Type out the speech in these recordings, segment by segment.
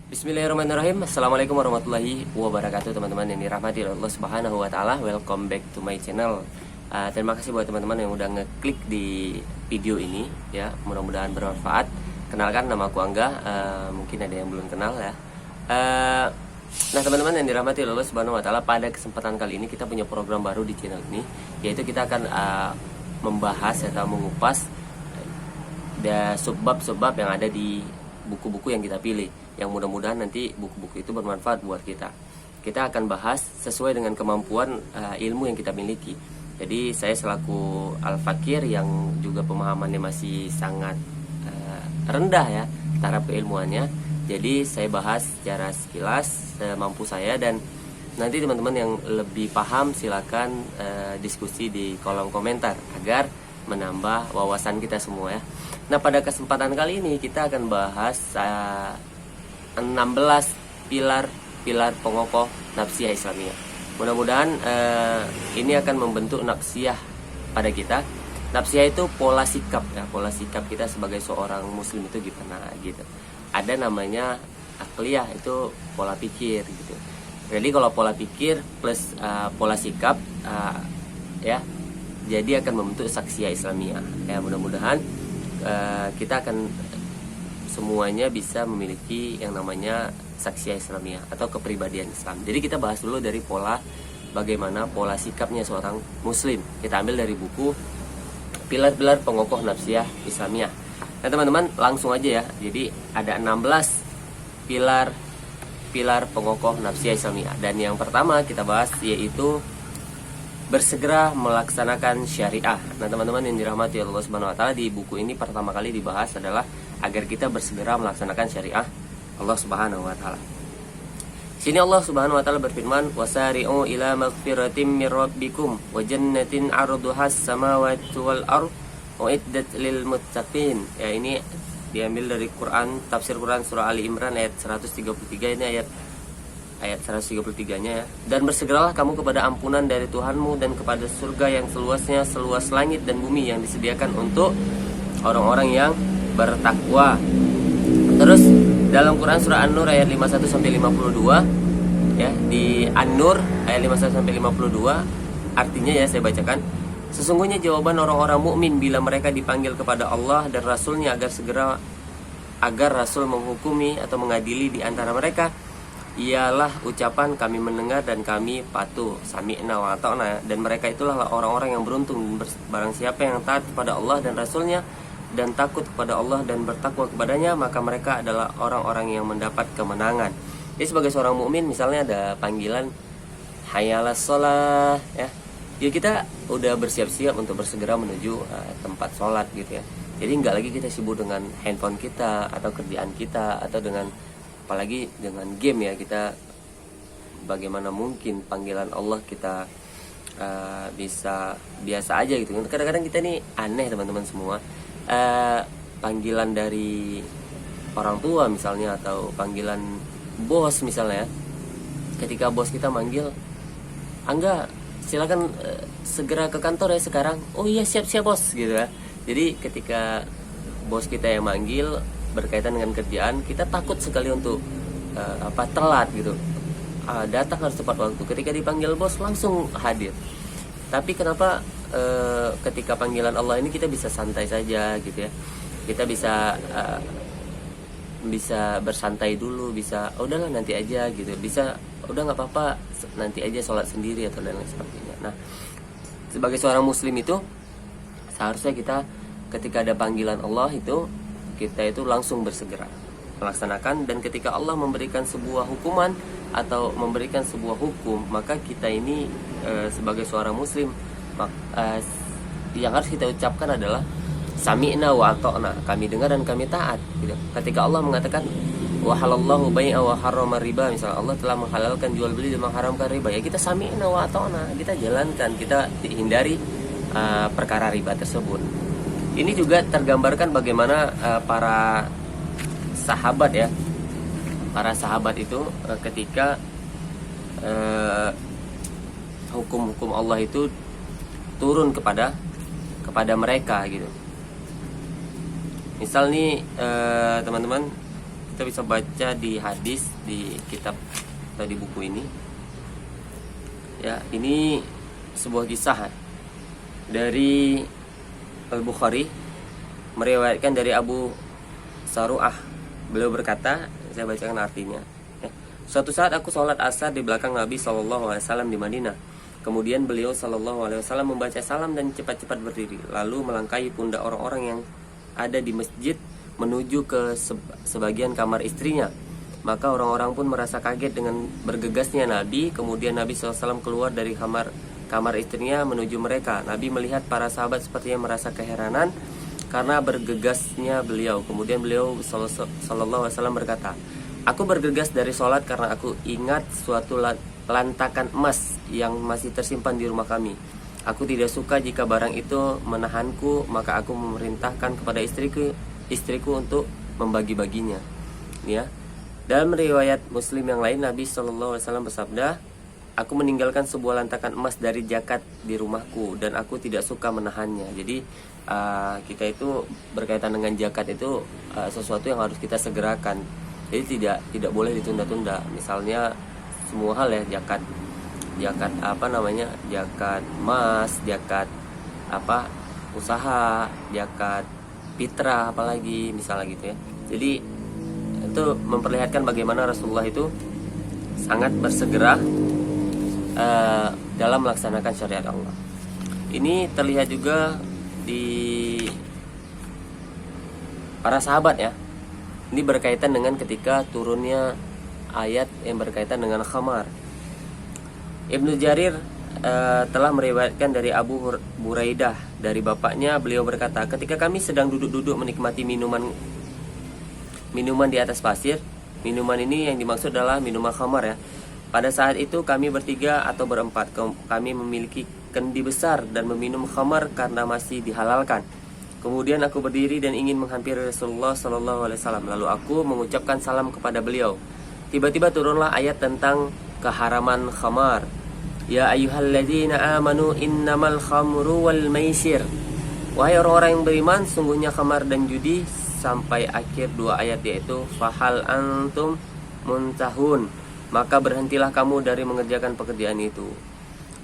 Bismillahirrahmanirrahim. Assalamualaikum warahmatullahi wabarakatuh, teman-teman yang dirahmati oleh Allah Subhanahu wa taala. Welcome back to my channel. Terima kasih buat teman-teman yang udah ngeklik di video ini ya. Mudah-mudahan bermanfaat. Kenalkan, nama aku Angga. Mungkin ada yang belum kenal ya. Nah, teman-teman yang dirahmati oleh Allah Subhanahu wa taala, pada kesempatan kali ini kita punya program baru di channel ini, yaitu kita akan membahas atau mengupas subbab-subbab yang ada di buku-buku yang kita pilih, yang mudah-mudahan nanti buku-buku itu bermanfaat buat kita. Kita akan bahas sesuai dengan kemampuan ilmu yang kita miliki. Jadi saya selaku al-fakir yang juga pemahamannya masih sangat rendah ya taraf keilmuannya, jadi saya bahas secara sekilas semampu saya, dan nanti teman-teman yang lebih paham silakan diskusi di kolom komentar agar menambah wawasan kita semua ya. Nah, pada kesempatan kali ini kita akan bahas 16 pilar pengokoh nafsiyah Islamiyah. Mudah-mudahan ini akan membentuk nafsiyah pada kita. Nafsiyah itu pola sikap ya, pola sikap kita sebagai seorang muslim itu gimana gitu. Ada namanya akliyah, itu pola pikir gitu. Jadi kalau pola pikir plus pola sikap ya, jadi akan membentuk saksiyah Islamiyah ya. Mudah-mudahan kita akan semuanya bisa memiliki yang namanya saksiyah Islamiyah atau kepribadian Islam. Jadi kita bahas dulu dari bagaimana pola sikapnya seorang muslim. Kita ambil dari buku Pilar-pilar Pengokoh Nafsiyah Islamiyah. Nah, teman-teman, langsung aja ya. Jadi ada 16 pilar pengokoh nafsiyah Islamiyah. Dan yang pertama kita bahas yaitu bersegera melaksanakan syariah. Nah, teman-teman yang dirahmati Allah Subhanahu wa taala, di buku ini pertama kali dibahas adalah agar kita bersegera melaksanakan syariah Allah Subhanahu wa taala. Sini Allah Subhanahu wa taala berfirman, "Wasari'u ila maghfiratin mir rabbikum wa jannatin 'arduhas samawati wal ardh uiddat lil muttaqin." Ya, ini diambil dari Quran, tafsir Quran surah Ali Imran ayat 133. Ini ayat 133-nya ya. Dan bersegeralah kamu kepada ampunan dari Tuhanmu dan kepada surga yang seluasnya seluas langit dan bumi yang disediakan untuk orang-orang yang bertakwa. Terus dalam Quran surah An-Nur ayat 51 sampai 52 ya, di An-Nur ayat 51 sampai 52 artinya ya saya bacakan. Sesungguhnya jawaban orang-orang mukmin bila mereka dipanggil kepada Allah dan Rasulnya agar Rasul menghukumi atau mengadili di antara mereka, ialah ucapan kami mendengar dan kami patuh, sami'na wa ata'na. Dan mereka itulah orang-orang yang beruntung. Barang siapa yang taat kepada Allah dan Rasulnya dan takut kepada Allah dan bertakwa kepadanya, maka mereka adalah orang-orang yang mendapat kemenangan. Jadi sebagai seorang mukmin, misalnya ada panggilan hayalas sholah ya kita udah bersiap-siap untuk bersegera menuju tempat sholat gitu ya. Jadi nggak lagi kita sibuk dengan handphone kita atau kerjaan kita atau dengan, apalagi dengan game ya. Kita bagaimana mungkin panggilan Allah kita bisa biasa aja gitu. Kadang-kadang kita nih aneh teman-teman semua. Panggilan dari orang tua misalnya, atau panggilan bos misalnya. Ketika bos kita manggil, "Angga, silakan segera ke kantor ya sekarang." "Oh iya, siap-siap bos," gitu ya. Jadi ketika bos kita yang manggil berkaitan dengan kerjaan, kita takut sekali untuk telat gitu. Datang harus tepat waktu. Ketika dipanggil bos langsung hadir. Tapi kenapa ketika panggilan Allah ini kita bisa santai saja gitu ya. Kita bisa bersantai dulu, bisa udahlah nanti aja gitu. Bisa udah nggak apa-apa, nanti aja sholat sendiri atau dan lain sebagainya. Nah, sebagai seorang muslim itu seharusnya kita ketika ada panggilan Allah itu, kita itu langsung bersegera melaksanakan. Dan ketika Allah memberikan sebuah hukuman atau memberikan sebuah hukum, maka kita ini sebagai seorang muslim yang harus kita ucapkan adalah sami'na wa ata'na, kami dengar dan kami taat gitu. Ketika Allah mengatakan wa halallahu bai'a wa harrama riba, misalnya Allah telah menghalalkan jual beli dan mengharamkan riba, ya kita sami'na wa ata'na, kita jalankan, kita hindari perkara riba tersebut. Ini juga tergambarkan bagaimana para sahabat ya. Para sahabat itu ketika hukum-hukum Allah itu turun kepada mereka gitu. Misal nih teman-teman, kita bisa baca di hadis, di kitab atau di buku ini. Ya, ini sebuah kisah dari Al-Bukhari, meriwayatkan dari Abu Saru'ah. Beliau berkata, saya bacakan artinya. Suatu saat aku sholat asar di belakang Nabi SAW di Madinah. Kemudian beliau SAW membaca salam dan cepat-cepat berdiri, lalu melangkahi pundak orang-orang yang ada di masjid menuju ke sebagian kamar istrinya. Maka orang-orang pun merasa kaget dengan bergegasnya Nabi. Kemudian Nabi SAW keluar dari kamar istrinya menuju mereka. Nabi melihat para sahabat sepertinya merasa keheranan karena bergegasnya beliau. Kemudian beliau SAW berkata, aku bergegas dari sholat karena aku ingat suatu lantakan emas yang masih tersimpan di rumah kami. Aku tidak suka jika barang itu menahanku, maka aku memerintahkan kepada istriku untuk membagi-baginya. Ya. Dalam riwayat Muslim yang lain, Nabi SAW bersabda, aku meninggalkan sebuah lantakan emas dari zakat di rumahku dan aku tidak suka menahannya. Jadi kita itu berkaitan dengan zakat itu sesuatu yang harus kita segerakan. Jadi tidak boleh ditunda-tunda. Misalnya semua hal ya, zakat zakat emas, zakat usaha, zakat fitrah apalagi misalnya gitu ya. Jadi itu memperlihatkan bagaimana Rasulullah itu sangat bersegera dalam melaksanakan syariat Allah. Ini terlihat juga di para sahabat ya. Ini berkaitan dengan ketika turunnya ayat yang berkaitan dengan khamar. Ibnu Jarir telah meriwayatkan dari Abu Buraidah dari bapaknya, beliau berkata, ketika kami sedang duduk-duduk menikmati minuman di atas pasir, minuman ini yang dimaksud adalah minuman khamar ya. Pada saat itu kami bertiga atau berempat, kami memiliki kendi besar dan meminum khamar karena masih dihalalkan. Kemudian aku berdiri dan ingin menghampiri Rasulullah SAW. Lalu aku mengucapkan salam kepada beliau. Tiba-tiba turunlah ayat tentang keharaman khamar. Ya ayyuhalladzina amanu innamal khamru wal maisir. Wahai orang-orang yang beriman, sungguhnya khamar dan judi, sampai akhir dua ayat, yaitu fahal antum muntahun, maka berhentilah kamu dari mengerjakan pekerjaan itu.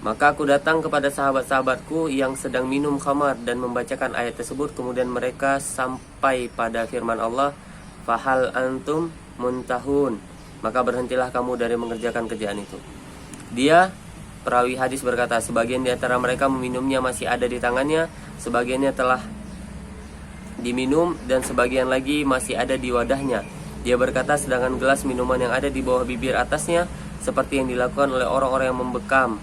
Maka aku datang kepada sahabat-sahabatku yang sedang minum khamar dan membacakan ayat tersebut. Kemudian mereka sampai pada firman Allah, fahal antum muntahun, maka berhentilah kamu dari mengerjakan kerjaan itu. Dia, perawi hadis, berkata, sebagian di antara mereka meminumnya masih ada di tangannya, sebagiannya telah diminum, dan sebagian lagi masih ada di wadahnya. Dia berkata, sedangkan gelas minuman yang ada di bawah bibir atasnya, seperti yang dilakukan oleh orang-orang yang membekam,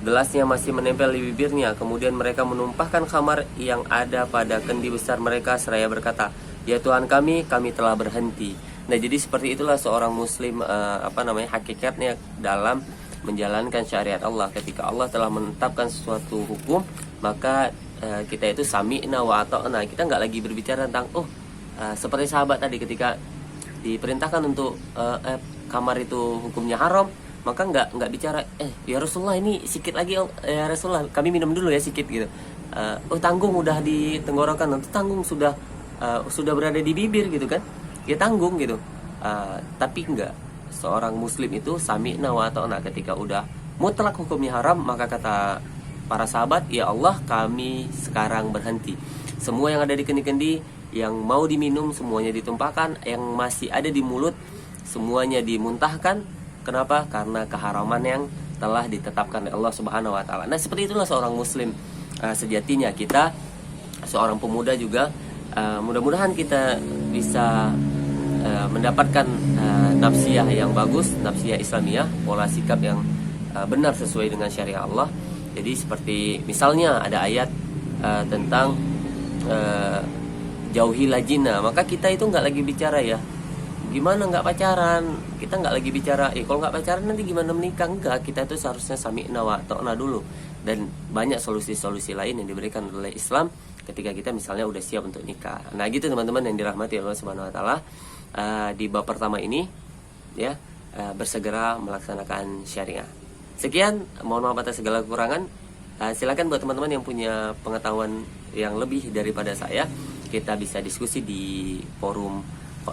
gelasnya masih menempel di bibirnya. Kemudian mereka menumpahkan khamar yang ada pada kendi besar mereka seraya berkata, ya Tuhan kami telah berhenti. Nah, jadi seperti itulah seorang muslim hakikatnya dalam menjalankan syariat Allah. Ketika Allah telah menetapkan sesuatu hukum, maka kita itu sami'na wa ata'na. Kita nggak lagi berbicara tentang seperti sahabat tadi ketika diperintahkan untuk khamar itu hukumnya haram, maka nggak bicara ya Rasulullah ini sikit lagi ya Rasulullah kami minum dulu ya sikit gitu. Tanggung udah di tenggorokan, tanggung sudah berada di bibir gitu kan, ya tanggung gitu. Tapi enggak, seorang muslim itu sami'na wa ata'na. Ketika udah mutlak hukumnya haram, maka kata para sahabat, ya Allah kami sekarang berhenti. Semua yang ada di kendi-kendi yang mau diminum semuanya ditumpahkan, yang masih ada di mulut semuanya dimuntahkan. Kenapa? Karena keharaman yang telah ditetapkan oleh Allah Subhanahu wa taala. Nah, seperti itulah seorang muslim sejatinya. Kita seorang pemuda juga mudah-mudahan kita bisa mendapatkan nafsiyah yang bagus, nafsiyah Islamiyah, pola sikap yang benar sesuai dengan syariat Allah. Jadi seperti misalnya ada ayat tentang jauhilah zina, maka kita itu nggak lagi bicara ya gimana nggak pacaran, kita nggak lagi bicara kalau nggak pacaran nanti gimana menikah. Enggak, kita itu seharusnya sami'na wa ta'na dulu. Dan banyak solusi-solusi lain yang diberikan oleh Islam ketika kita misalnya udah siap untuk nikah. Nah gitu teman-teman yang dirahmati Allah Subhanahu wa taala. Di bab pertama ini ya, bersegera melaksanakan syariah. Sekian, mohon maaf atas segala kekurangan. Silakan buat teman-teman yang punya pengetahuan yang lebih daripada saya, kita bisa diskusi di forum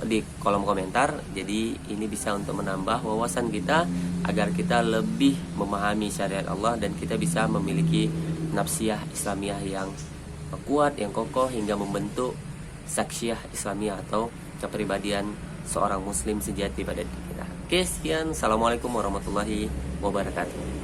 di kolom komentar. Jadi ini bisa untuk menambah wawasan kita agar kita lebih memahami syariat Allah dan kita bisa memiliki nafsiyah Islamiyah yang kuat, yang kokoh, hingga membentuk saksiyah Islamiyah atau kepribadian seorang muslim sejati pada diri kita. Oke, sekian. Assalamualaikum warahmatullahi wabarakatuh.